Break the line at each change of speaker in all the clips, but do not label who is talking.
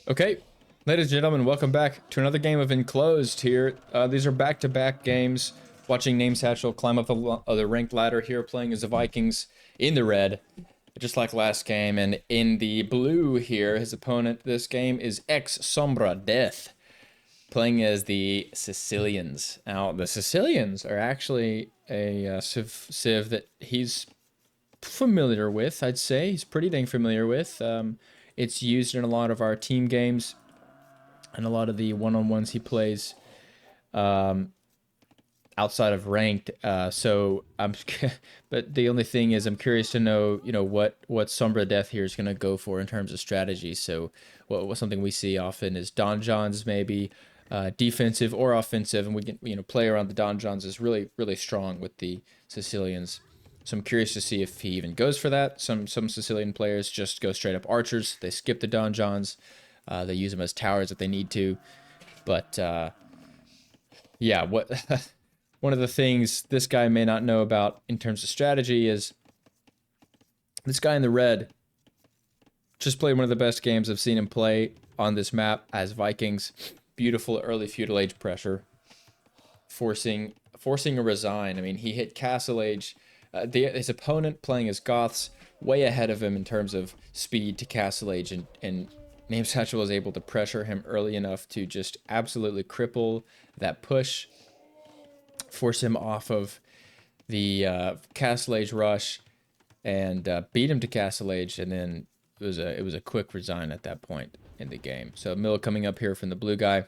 Okay, ladies and gentlemen, welcome back to another game of Enclosed here. These are back-to-back games. Watching NameSatchel climb up the ranked ladder here, playing as the Vikings in the red, just like last game. And in the blue here, his opponent this game is Ex Sombra Death, playing as the Sicilians. Now, the Sicilians are actually a civ that he's familiar with, I'd say. He's pretty dang familiar with. It's used in a lot of our team games and a lot of the one-on-ones he plays outside of ranked. So I'm, but the only thing is, I'm curious to know, what Sombra Death here is going to go for in terms of strategy. So what something we see often is donjons, maybe defensive or offensive, and we can play around the donjons is really strong with the Sicilians. So I'm curious to see if he even goes for that. Some Sicilian players just go straight up archers. They skip the donjons. They use them as towers if they need to. But yeah, what one of the things this guy may not know about in terms of strategy is this guy in the red just played one of the best games I've seen him play on this map as Vikings. Beautiful early feudal age pressure, forcing a resign. I mean, he hit Castle Age. His opponent playing as Goths way ahead of him in terms of speed to Castle Age, and NameSatchel was able to pressure him early enough to just absolutely cripple that push, force him off of the Castle Age rush, and beat him to Castle Age, and then it was a quick resign at that point in the game. So mill coming up here from the blue guy.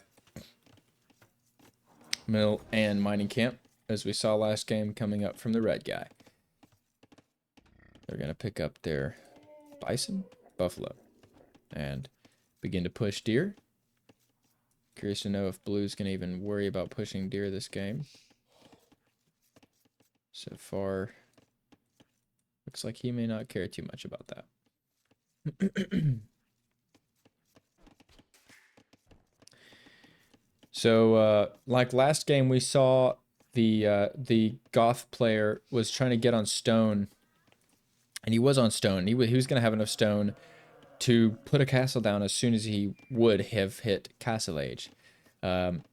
Mill and mining camp, as we saw last game, coming up from the red guy. They're going to pick up their bison, buffalo, and begin to push deer. Curious to know if blue's going to even worry about pushing deer this game. So far, looks like he may not care too much about that. So, like last game, we saw the Goth player was trying to get on stone, and he was on stone. He was going to have enough stone to put a castle down as soon as he would have hit Castle Age. And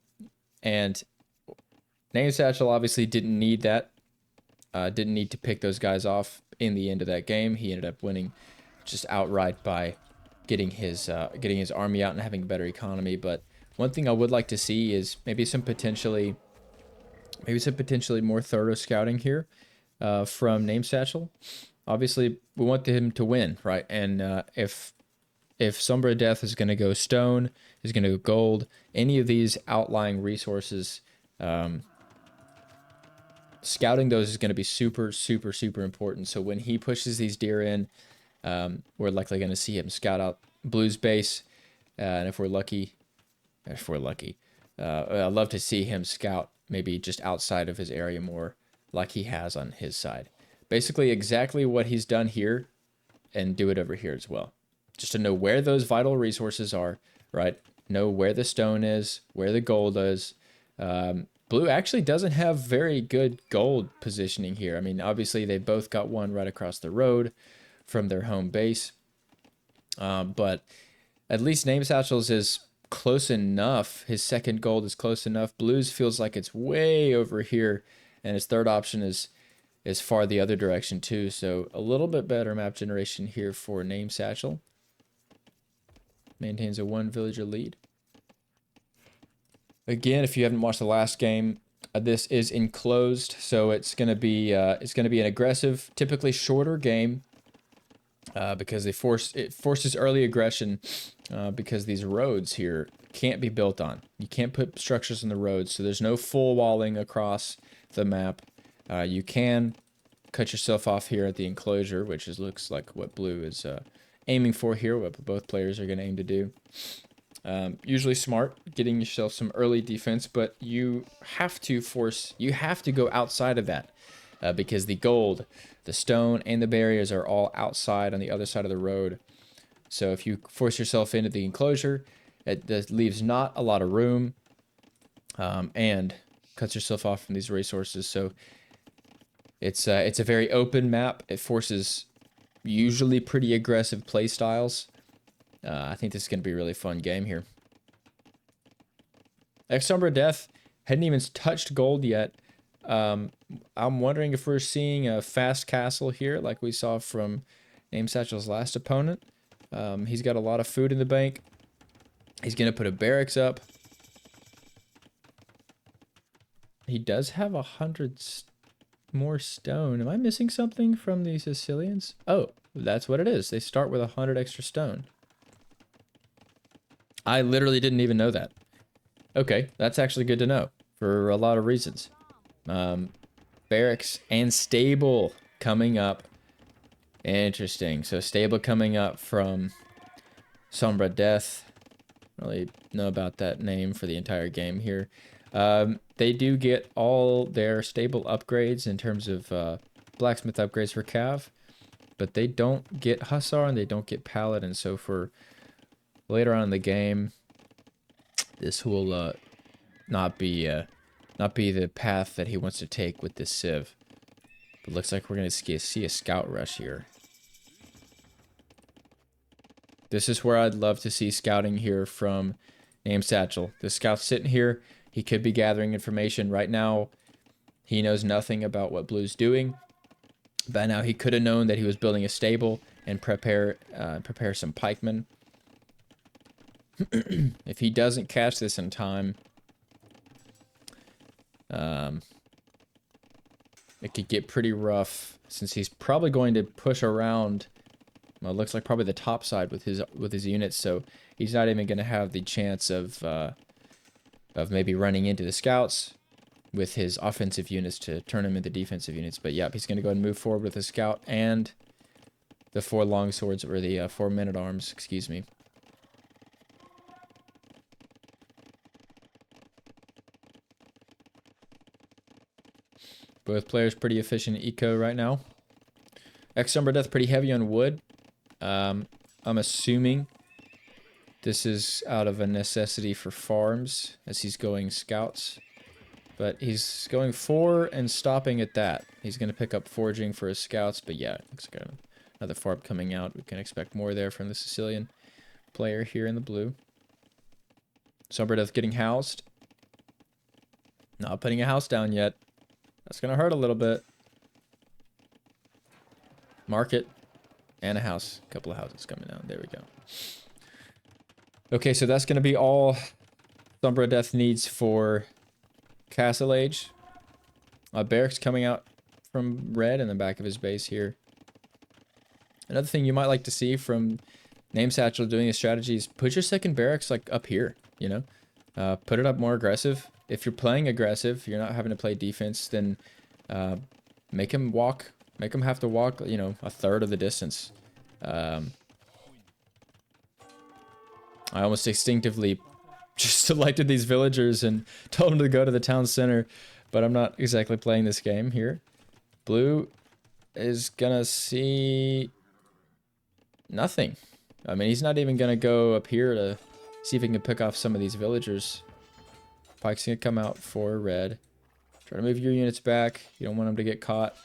NameSatchel obviously didn't need that. Didn't need to pick those guys off in the end of that game. He ended up winning just outright by getting his army out and having a better economy. But one thing I would like to see is maybe some potentially more thorough scouting here from NameSatchel. Obviously, we want him to win, right? And if Sombra Death is going to go stone, is going to go gold, any of these outlying resources, scouting those is going to be super important. So when he pushes these deer in, we're likely going to see him scout out blue's base, and if we're lucky, I'd love to see him scout maybe just outside of his area more, like he has on his side. Basically exactly what he's done here, and do it over here as well. Just to know where those vital resources are, right? Know where the stone is, where the gold is. Blue actually doesn't have very good gold positioning here. I mean, obviously they both got one right across the road from their home base. But at least NameSatchel's is close enough. His second gold is close enough. Blue's feels like it's way over here, and his third option is far the other direction too. So a little bit better map generation here for NameSatchel. Maintains a 1 villager lead. Again, if you haven't watched the last game, this is enclosed, so it's gonna be an aggressive, typically shorter game, because it forces early aggression, because these roads here can't be built on. You can't put structures on the roads, so there's no full walling across the map. You can cut yourself off here at the enclosure, which looks like what blue is aiming for here, what both players are going to aim to do. Usually smart, getting yourself some early defense, but you have to go outside of that, because the gold, the stone, and the barriers are all outside on the other side of the road. So if you force yourself into the enclosure, it leaves not a lot of room, and cuts yourself off from these resources. So it's a very open map. It forces usually pretty aggressive play styles. I think this is going to be a really fun game here. Sombra Death hadn't even touched gold yet. I'm wondering if we're seeing a fast castle here like we saw from NameSatchel's last opponent. He's got a lot of food in the bank. He's going to put a barracks up. He does have 100 more stone. Am I missing something from the Sicilians? Oh, that's what it is. They start with 100 extra stone. I literally didn't even know that. Okay, that's actually good to know for a lot of reasons. Barracks and stable coming up. Interesting. So stable coming up from Sombra Death. Really know about that name for the entire game here. They do get all their stable upgrades in terms of blacksmith upgrades for Cav, but they don't get Hussar and they don't get Paladin. So for later on in the game, this will not be the path that he wants to take with this Civ. But looks like we're gonna see a scout rush here. This is where I'd love to see scouting here from NameSatchel. The scout's sitting here. He could be gathering information. Right now, he knows nothing about what Blue's doing. By now, he could have known that he was building a stable and prepare some pikemen. If he doesn't catch this in time, it could get pretty rough since he's probably going to push around. Well, it looks like probably the top side with his units, so he's not even going to have the chance of maybe running into the scouts with his offensive units to turn them into defensive units. But yep, he's going to go ahead and move forward with the scout and the 4 longswords, or the 4 men-at-arms, excuse me. Both players pretty efficient eco right now. Sombra Death pretty heavy on wood. I'm assuming this is out of a necessity for farms as he's going scouts. But he's going 4 and stopping at that. He's going to pick up foraging for his scouts. But yeah, looks like another farm coming out. We can expect more there from the Sicilian player here in the blue. Sombra Death getting housed. Not putting a house down yet. That's going to hurt a little bit. Market and a house. A couple of houses coming down. There we go. Okay, so that's going to be all Sombra Death needs for Castle Age. Barracks coming out from red in the back of his base here. Another thing you might like to see from NameSatchel doing his strategy is put your second barracks like up here, you know? Put it up more aggressive. If you're playing aggressive, you're not having to play defense, then make him have to walk, you know, a third of the distance. I almost instinctively just selected these villagers and told them to go to the town center, but I'm not exactly playing this game here. Blue is gonna see nothing. I mean, he's not even gonna go up here to see if he can pick off some of these villagers. Pike's gonna come out for red. Try to move your units back. You don't want them to get caught.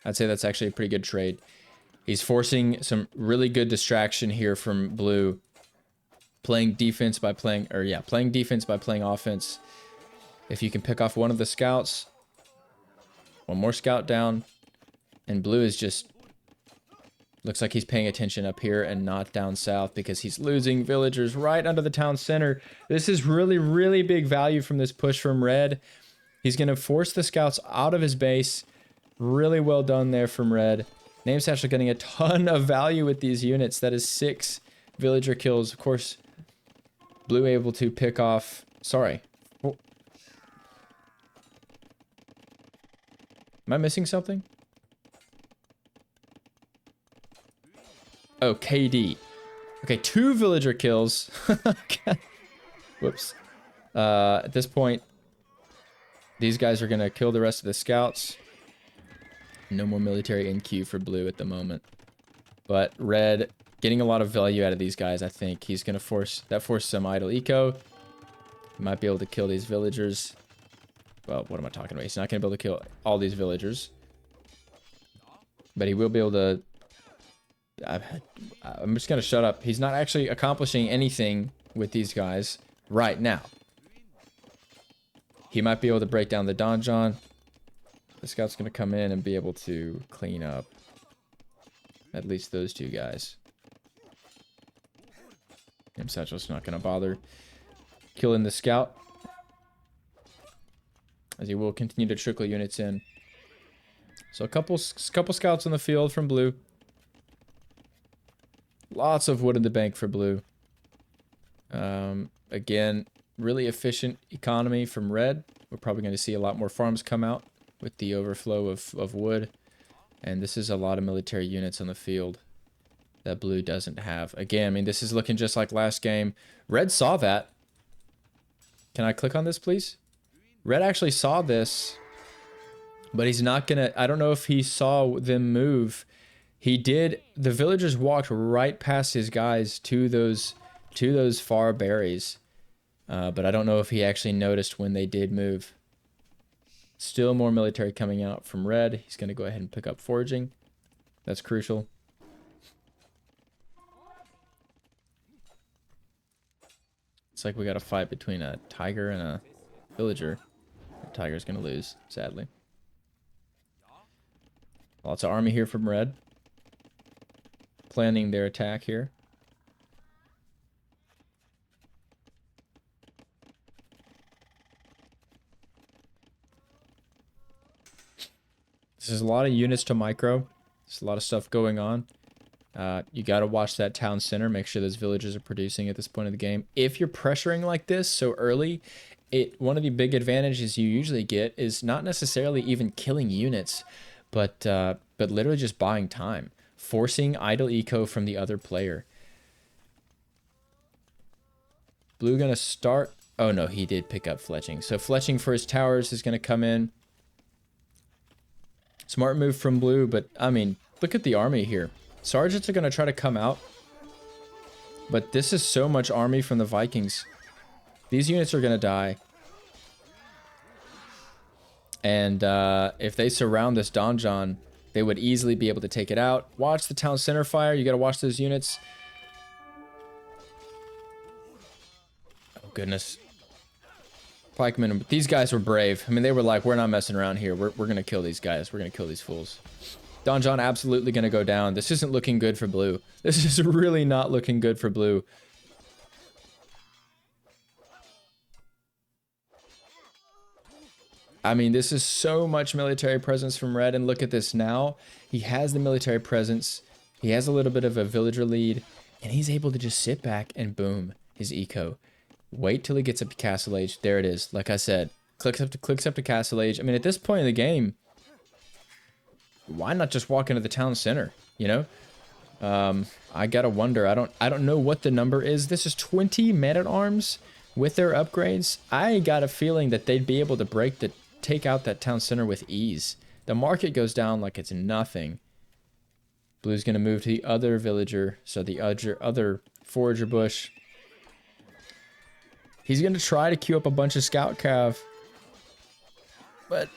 I'd say that's actually a pretty good trade. He's forcing some really good distraction here from blue. Playing defense by playing offense. If you can pick off one of the scouts, one more scout down, and blue is just looks like he's paying attention up here and not down south because he's losing villagers right under the town center. This is really, really big value from this push from red. He's going to force the scouts out of his base. Really well done there from red. NameSatchel getting a ton of value with these units. That is 6 villager kills. Of course, blue able to pick off... Sorry. Am I missing something? Oh, KD. Okay, 2 villager kills. Whoops. At this point, these guys are going to kill the rest of the scouts. No more military NQ for blue at the moment. But red getting a lot of value out of these guys, I think. He's going to force some idle eco. He might be able to kill these villagers. Well, what am I talking about? He's not going to be able to kill all these villagers. But he will be able to I'm just gonna shut up. He's not actually accomplishing anything with these guys right now. He might be able to break down the donjon. The scout's gonna come in and be able to clean up at least those two guys. NameSatchel's not gonna bother killing the scout, as he will continue to trickle units in. So a couple scouts on the field from blue. Lots of wood in the bank for blue. Again, really efficient economy from red. We're probably going to see a lot more farms come out with the overflow of wood. And this is a lot of military units on the field that blue doesn't have. Again, I mean, this is looking just like last game. Red saw that. Can I click on this, please? Red actually saw this, but he's not going to... I don't know if he saw them move. He did. The villagers walked right past his guys to those far berries. But I don't know if he actually noticed when they did move. Still more military coming out from red. He's going to go ahead and pick up foraging. That's crucial. It's like we got a fight between a tiger and a villager. The tiger's going to lose, sadly. Lots of army here from red. Planning their attack here. This is a lot of units to micro. There's a lot of stuff going on. You got to watch that town center. Make sure those villages are producing at this point of the game. If you're pressuring like this so early, one of the big advantages you usually get is not necessarily even killing units, but literally just buying time. Forcing idle eco from the other player. Blue going to start... Oh, no, he did pick up fletching. So fletching for his towers is going to come in. Smart move from blue, but, I mean, look at the army here. Sergeants are going to try to come out. But this is so much army from the Vikings. These units are going to die. And if they surround this donjon, they would easily be able to take it out. Watch the town center fire. You got to watch those units. Oh, goodness. Pikemen, these guys were brave. I mean, they were like, we're not messing around here. We're going to kill these guys. We're going to kill these fools. Donjon absolutely going to go down. This isn't looking good for blue. This is really not looking good for blue. I mean, this is so much military presence from red, and look at this now. He has the military presence. He has a little bit of a villager lead, and he's able to just sit back and boom his eco. Wait till he gets up to Castle Age. There it is. Like I said, clicks up to Castle Age. I mean, at this point in the game, why not just walk into the town center? You know, I gotta wonder. I don't know what the number is. This is 20 men-at-arms with their upgrades. I got a feeling that they'd be able to take out that town center with ease. The market goes down like it's nothing. Blue's gonna move to the other villager, so the other forager bush. He's going to try to queue up a bunch of scout cav. But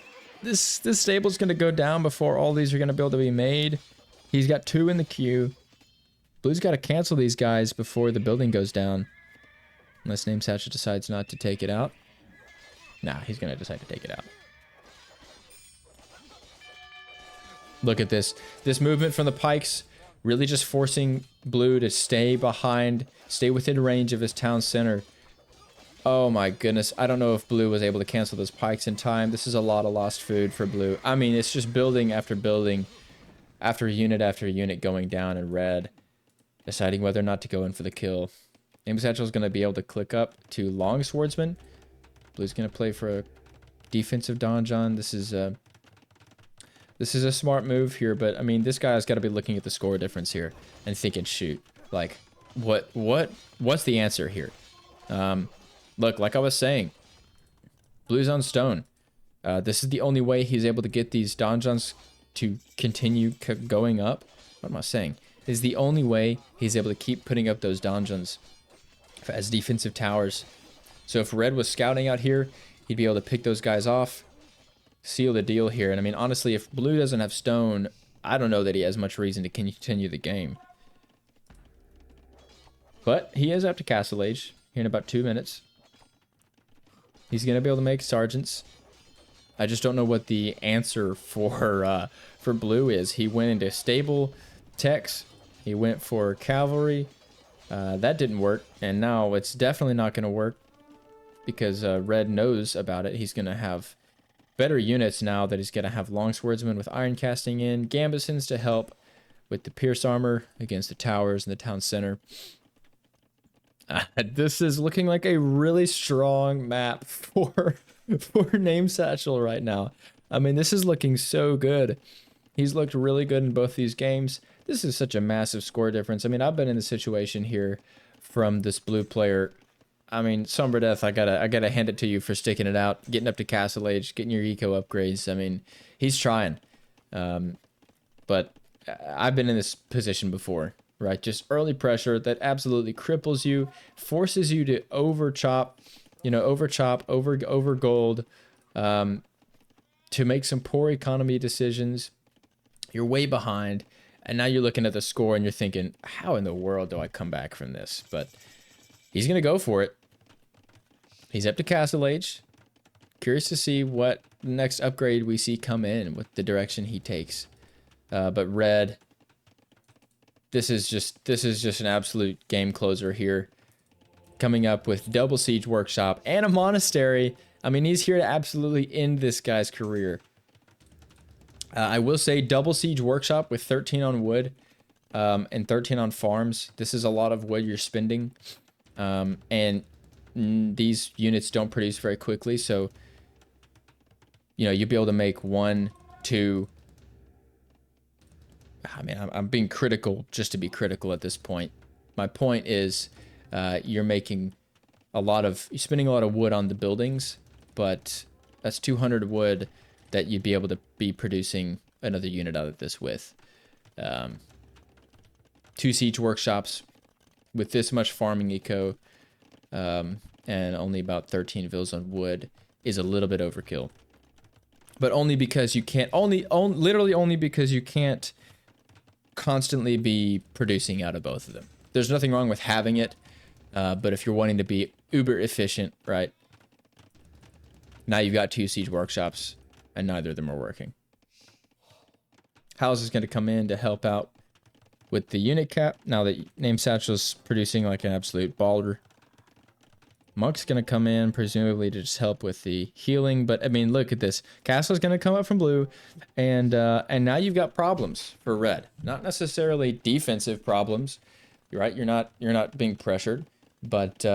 this stable's going to go down before all these are going to be able to be made. He's got 2 in the queue. Blue's got to cancel these guys before the building goes down. Unless NameSatchel decides not to take it out. Nah, he's going to decide to take it out. Look at this. This movement from the pikes really just forcing blue to stay behind, stay within range of his town center. Oh my goodness, I don't know if blue was able to cancel those pikes in time. This is a lot of lost food for blue. I mean, it's just building after building, after unit going down in red, deciding whether or not to go in for the kill. NameSatchel is going to be able to click up to long swordsman. Blue's going to play for a defensive donjon. This is a smart move here, but I mean, this guy's got to be looking at the score difference here and thinking, shoot, like, what's the answer here? Look, like I was saying, blue's on stone. This is the only way he's able to get these donjons to continue going up. What am I saying? This is the only way he's able to keep putting up those donjons as defensive towers. So if red was scouting out here, he'd be able to pick those guys off, seal the deal here. And I mean, honestly, if blue doesn't have stone, I don't know that he has much reason to continue the game. But he is up to Castle Age here in about 2 minutes. He's going to be able to make sergeants. I just don't know what the answer for blue is. He went into stable techs. He went for cavalry. That didn't work, and now it's definitely not going to work because red knows about it. He's going to have better units now that he's going to have longswordsmen with iron casting in, gambesons to help with the pierce armor against the towers in the town center. This is looking like a really strong map for NameSatchel right now. I mean, this is looking so good. He's looked really good in both these games. This is such a massive score difference. I mean, I've been in the situation here from this blue player. I mean, Sombra Death, I gotta hand it to you for sticking it out, getting up to Castle Age, getting your eco upgrades. I mean, he's trying. But I've been in this position before, right? Just early pressure that absolutely cripples you, forces you to over gold, to make some poor economy decisions. You're way behind, and now you're looking at the score and you're thinking, how in the world do I come back from this? But he's going to go for it. He's up to Castle Age. Curious to see what next upgrade we see come in, with the direction he takes. But red, this is just an absolute game closer here. Coming up with double siege workshop and a monastery. I mean, he's here to absolutely end this guy's career. I will say double siege workshop with 13 on wood and 13 on farms. This is a lot of wood you're spending. And these units don't produce very quickly. So, you know, you'll be able to make 1, 2. I mean, I'm being critical just to be critical at this point. My point is you're spending a lot of wood on the buildings, but that's 200 wood that you'd be able to be producing another unit out of this with. 2 siege workshops with this much farming eco and only about 13 villas on wood is a little bit overkill. But only because you can't, literally only because you can't constantly be producing out of both of them. There's nothing wrong with having it, but if you're wanting to be uber efficient, right? Now you've got 2 siege workshops, and neither of them are working. House is going to come in to help out with the unit cap, now that NameSatchel's producing like an absolute baller. Monk's going to come in, presumably to just help with the healing, but I mean, look at this. Castle's going to come up from blue, and now you've got problems for red. Not necessarily defensive problems, right? You're not being pressured, but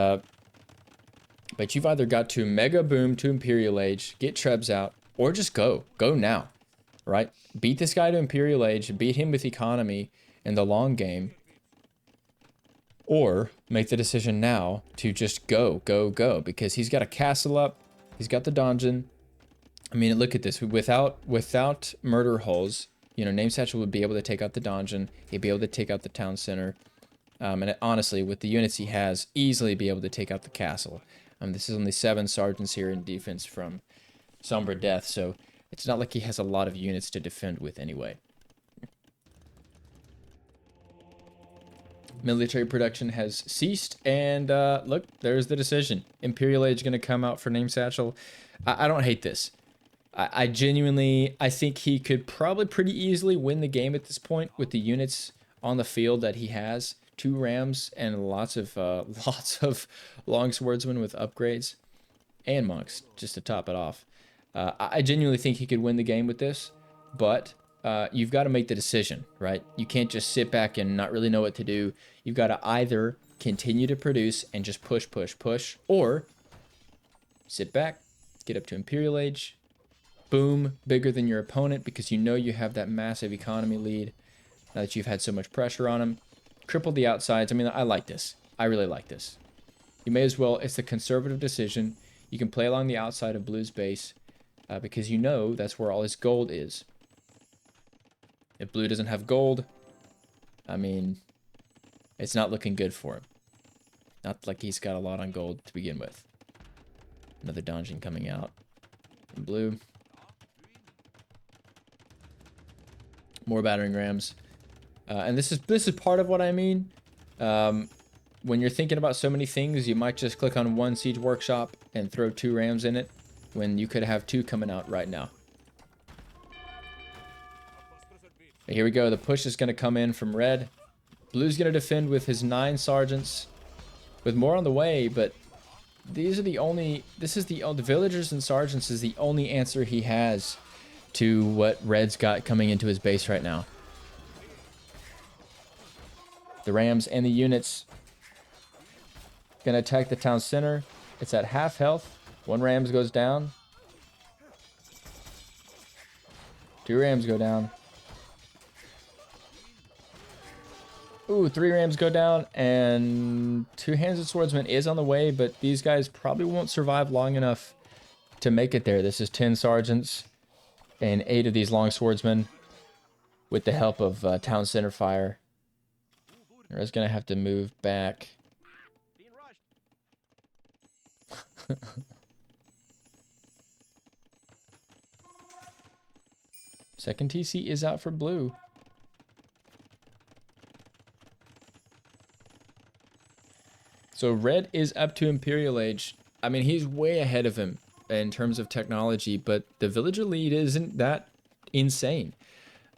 you've either got to mega boom to Imperial Age, get Trebs out, or just go now, right? Beat this guy to Imperial Age, beat him with economy in the long game, or make the decision now to just go, because he's got a castle up, he's got the donjon. I mean, look at this. Without murder hulls, you know, NameSatchel would be able to take out the donjon, he'd be able to take out the town center, and honestly, with the units he has, easily be able to take out the castle. This is only 7 sergeants here in defense from Sombra Death, so it's not like he has a lot of units to defend with anyway. Military production has ceased, and look, there's the decision. Imperial Age going to come out for NameSatchel. I don't hate this. I genuinely, I think he could probably pretty easily win the game at this point with the units on the field that he has. 2 rams and lots of longswordsmen with upgrades, and monks just to top it off. I genuinely think he could win the game with this, but you've got to make the decision, right? You can't just sit back and not really know what to do. You've got to either continue to produce and just push, or sit back, get up to Imperial Age, boom, bigger than your opponent because you know you have that massive economy lead now that you've had so much pressure on him. Cripple the outsides. I mean, I like this. I really like this. You may as well, it's the conservative decision. You can play along the outside of Blue's base because you know that's where all his gold is. If Blue doesn't have gold, I mean, it's not looking good for him. Not like he's got a lot on gold to begin with. Another donjon coming out in blue. More battering rams. And this is part of what I mean. when you're thinking about so many things, you might just click on one siege workshop and throw 2 rams in it when you could have 2 coming out right now. Here we go. The push is going to come in from red. Blue's going to defend with his 9 sergeants, with more on the way, but these are the only, the villagers and sergeants is the only answer he has to what red's got coming into his base right now. The rams and the units gonna attack the town center. It's at half health. 1 rams goes down. 2 rams go down. Ooh, 3 rams go down, and 2 Hands of Swordsman is on the way, but these guys probably won't survive long enough to make it there. This is 10 sergeants and 8 of these long swordsmen with the help of town center fire. Red's gonna have to move back. Second TC is out for blue. So red is up to Imperial Age. I mean, he's way ahead of him in terms of technology, but the villager lead isn't that insane.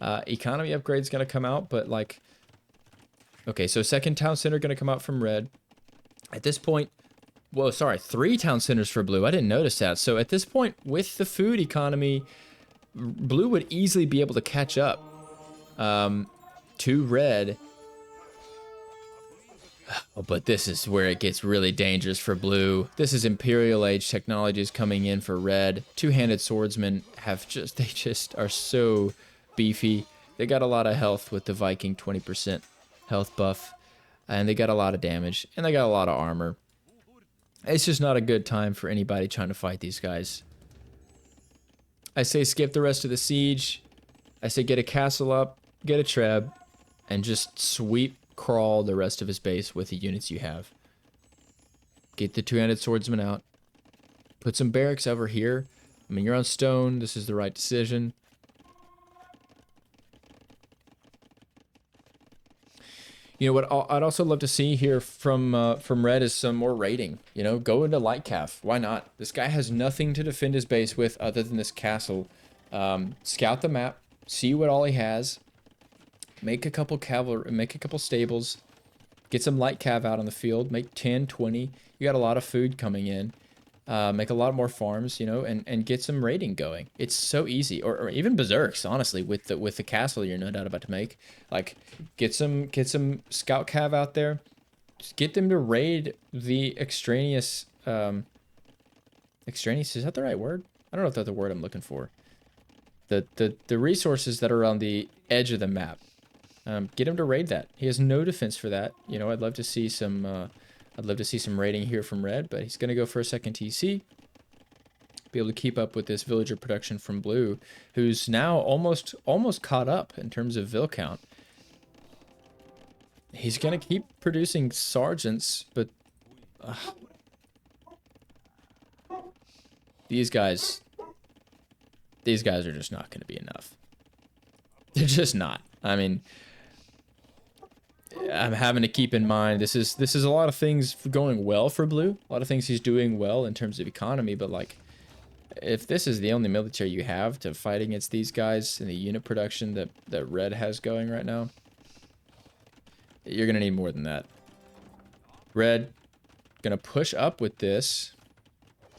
Economy upgrade's gonna come out, but like, okay, so second town center gonna come out from red. At this point, whoa, sorry, 3 town centers for blue. I didn't notice that. So at this point, with the food economy, blue would easily be able to catch up to red. Oh, but this is where it gets really dangerous for blue. This is Imperial Age technologies coming in for red. 2-handed swordsmen they just are so beefy. They got a lot of health with the Viking 20% health buff, and they got a lot of damage, and they got a lot of armor. It's just not a good time for anybody trying to fight these guys. I say skip the rest of the siege. I say get a castle up, get a treb, and just sweep crawl the rest of his base with the units you have. Get the 2-handed swordsman out. Put some barracks over here. I mean, you're on stone. This is the right decision. You know what I'd also love to see here from red is some more raiding. You know, go into light cav. Why not? This guy has nothing to defend his base with other than this castle. Scout the map. See what all he has. Make a couple cavalry, make a couple stables, get some light cav out on the field, make 10, 20. You got a lot of food coming in. Make a lot more farms, you know, and get some raiding going. It's so easy. Or even berserks, honestly, with the castle you're no doubt about to make. Like, get some scout cav out there. Just get them to raid the extraneous, extraneous, is that the right word? I don't know if that's the word I'm looking for. The resources that are on the edge of the map. Get him to raid that. He has no defense for that. You know, I'd love to see some raiding here from red, but he's gonna go for a second TC. Be able to keep up with this villager production from blue, who's now almost caught up in terms of vill count. He's gonna keep producing sergeants, but these guys are just not gonna be enough. They're just not. I mean, I'm having to keep in mind this is a lot of things going well for blue, a lot of things he's doing well in terms of economy, but like, if this is the only military you have to fight against these guys in the unit production that red has going right now, you're gonna need more than that. Red gonna push up with this.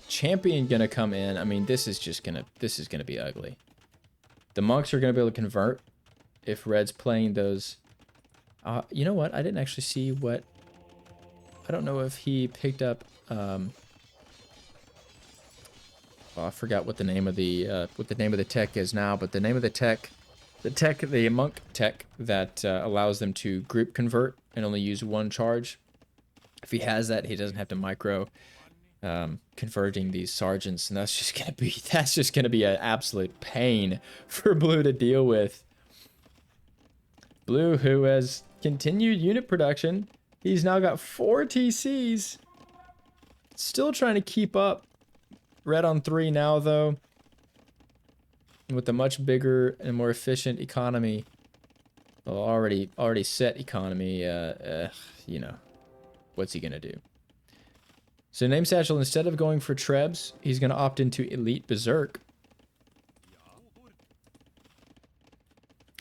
Champion gonna come in. I mean, this is gonna be ugly. The monks are gonna be able to convert if red's playing those. You know what? I didn't actually see what. I don't know if he picked up. Well, I forgot what the name of the tech is now, but the name of the monk tech that allows them to group convert and only use 1 charge. If he has that, he doesn't have to micro converting these sergeants, and that's just gonna be an absolute pain for blue to deal with. Blue, who has continued unit production, he's now got 4 TCs. Still trying to keep up. Red on 3 now, though. With a much bigger and more efficient economy. Well, already set economy, you know. What's he going to do? So NameSatchel, instead of going for Trebs, he's going to opt into Elite Berserk.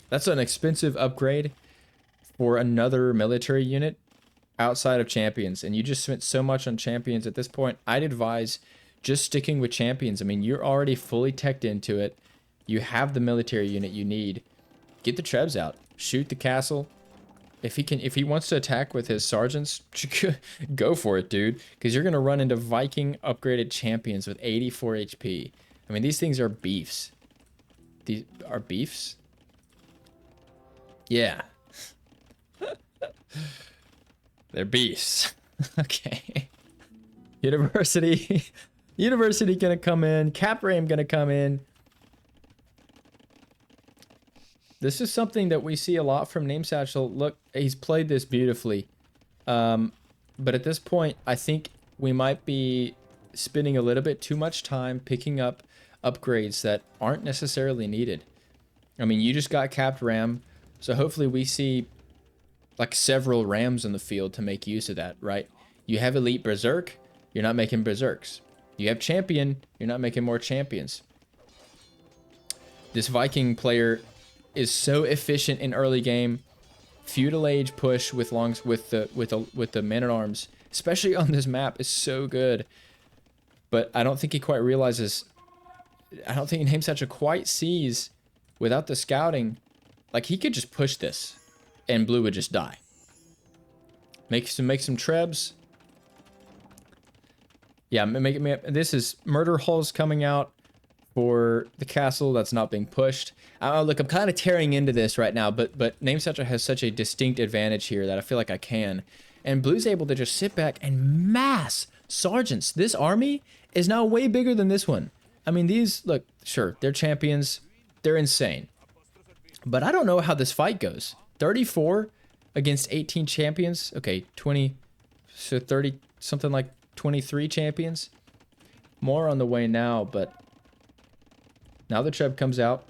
That's an expensive upgrade for another military unit outside of champions. And you just spent so much on champions at this point. I'd advise just sticking with champions. I mean, you're already fully teched into it. You have the military unit you need. Get the Trebs out. Shoot the castle. If he wants to attack with his sergeants, go for it, dude. Because you're going to run into Viking upgraded champions with 84 HP. I mean, these things are beefs. These are beefs? Yeah. They're beasts. Okay. University. University gonna come in. Capram gonna come in. This is something that we see a lot from NameSatchel. Look, he's played this beautifully. But at this point, I think we might be spending a little bit too much time picking up upgrades that aren't necessarily needed. I mean, you just got capped Ram, so hopefully we see like several Rams in the field to make use of that, right? You have Elite Berserk, you're not making Berserks. You have Champion, you're not making more Champions. This Viking player is so efficient in early game. Feudal Age push with the Man-at-Arms, especially on this map, is so good. But I don't think he quite realizes. I don't think NameSatchel quite sees without the scouting. Like, he could just push this, and blue would just die. Make some Trebs. Yeah, this is murder hulls coming out for the castle that's not being pushed. Look, I'm kind of tearing into this right now, but NameSatchel has such a distinct advantage here that I feel like I can. And blue's able to just sit back and mass sergeants. This army is now way bigger than this one. I mean, these, look, sure, they're champions. They're insane. But I don't know how this fight goes. 34 against 18 champions. Okay, 20, so 30, something like 23 champions. More on the way now, but now the Treb comes out.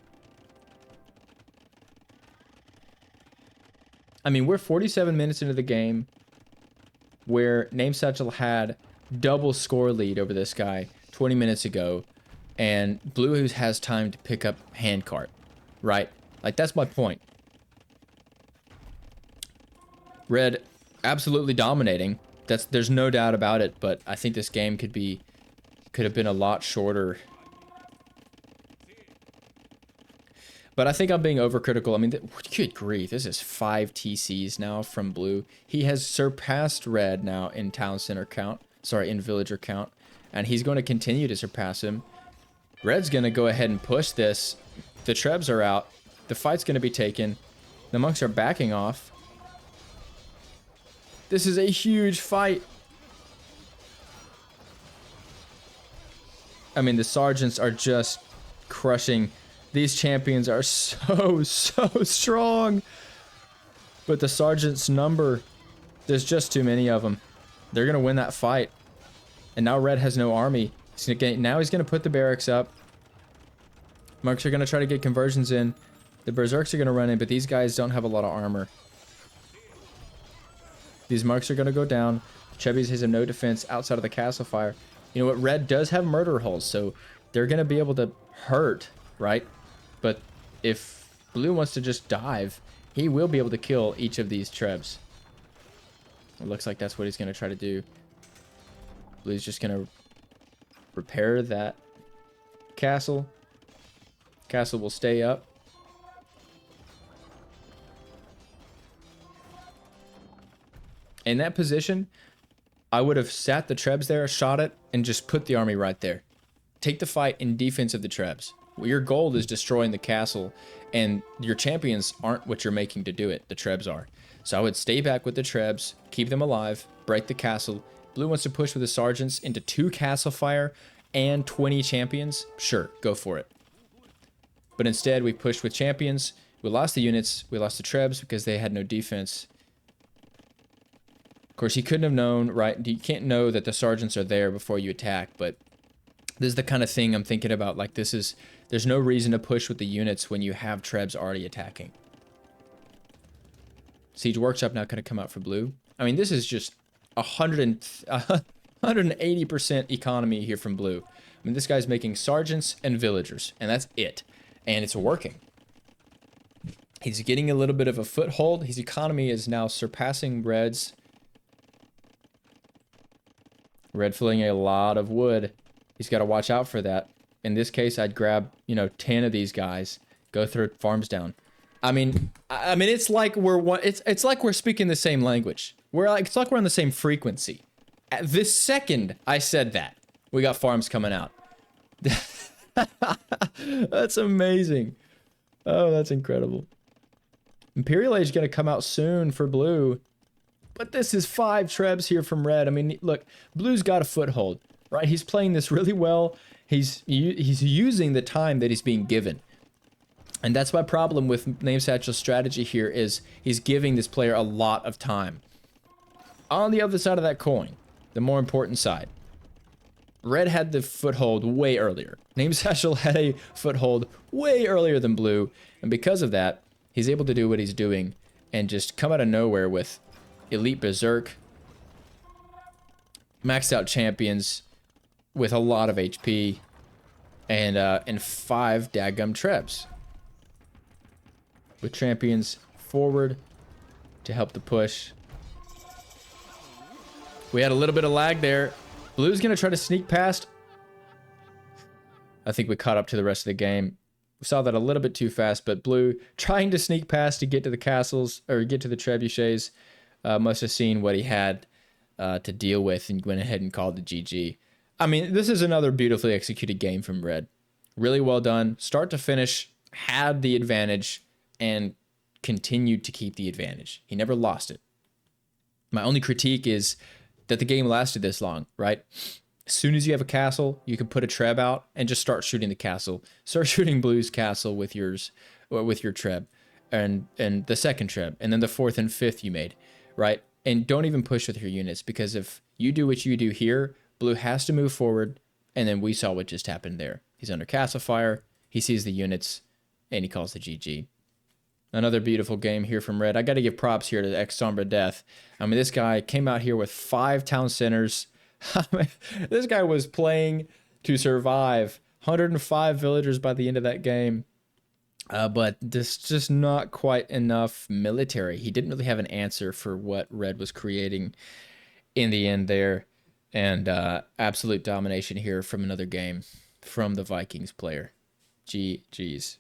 I mean, we're 47 minutes into the game where NameSatchel had double score lead over this guy 20 minutes ago, and blue has time to pick up handcart, right? Like, that's my point. Red absolutely dominating. There's no doubt about it, but I think this game could have been a lot shorter. But I think I'm being overcritical. I mean, good grief, this is 5 TCs now from blue. He has surpassed red now in town center count. Sorry, in villager count. And he's going to continue to surpass him. Red's going to go ahead and push this. The Trebs are out. The fight's going to be taken. The monks are backing off. This is a huge fight. I mean, the sergeants are just crushing. These champions are so strong. But the sergeant's number, there's just too many of them. They're going to win that fight. And now red has no army. Now he's going to put the barracks up. Monks are going to try to get conversions in. The berserks are going to run in, but these guys don't have a lot of armor. These marks are going to go down. Chubbies has no defense outside of the castle fire. You know what? Red does have murder hulls, so they're going to be able to hurt, right? But if blue wants to just dive, he will be able to kill each of these Trebs. It looks like that's what he's going to try to do. Blue's just going to repair that castle. Castle will stay up. In that position, I would have sat the Trebs there, shot it, and just put the army right there. Take the fight in defense of the Trebs. Your goal is destroying the castle, and your champions aren't what you're making to do it. The Trebs are. So I would stay back with the Trebs, keep them alive, break the castle. Blue wants to push with the sergeants into 2 castle fire and 20 champions. Sure, go for it. But instead, we pushed with champions. We lost the units. We lost the Trebs because they had no defense. Of course, he couldn't have known, right? You can't know that the sergeants are there before you attack, but this is the kind of thing I'm thinking about. Like, there's no reason to push with the units when you have Trebs already attacking. Siege Workshop now going to come out for blue. I mean, this is just 180% economy here from blue. I mean, this guy's making sergeants and villagers, and that's it. And it's working. He's getting a little bit of a foothold. His economy is now surpassing red's. Red filling a lot of wood. He's got to watch out for that. In this case, I'd grab, 10 of these guys, go through farms down. I mean, it's like it's like we're speaking the same language. It's like we're on the same frequency. At this second I said that, we got farms coming out. That's amazing. Oh, that's incredible. Imperial Age is going to come out soon for blue. But this is 5 trebs here from red. I mean, look, blue's got a foothold, right? He's playing this really well. He's using the time that he's being given. And that's my problem with NameSatchel's strategy here, is he's giving this player a lot of time. On the other side of that coin, the more important side, red had the foothold way earlier. NameSatchel had a foothold way earlier than blue. And because of that, he's able to do what he's doing and just come out of nowhere with elite berserk, maxed out champions with a lot of HP, and 5 daggum trebs. With champions forward to help the push. We had a little bit of lag there. Blue's gonna try to sneak past. I think we caught up to the rest of the game. We saw that a little bit too fast, but blue trying to sneak past to get to the castles, or get to the trebuchets. Must have seen what he had to deal with and went ahead and called the GG. I mean, this is another beautifully executed game from red. Really well done. Start to finish, had the advantage and continued to keep the advantage. He never lost it. My only critique is that the game lasted this long, right? As soon as you have a castle, you can put a treb out and just start shooting the castle. Start shooting blue's castle with yours, or with your treb, and the second treb, and then the 4th and 5th you made, right? And don't even push with your units, because if you do what you do here, blue has to move forward, and then we saw what just happened there. He's under castle fire, he sees the units, and he calls the GG. Another beautiful game here from red. I got to give props here to X Sombra Death. I mean, this guy came out here with 5 town centers. This guy was playing to survive. 105 villagers by the end of that game. But this just not quite enough military. He didn't really have an answer for what red was creating in the end there. And absolute domination here from another game from the Vikings player. GG's.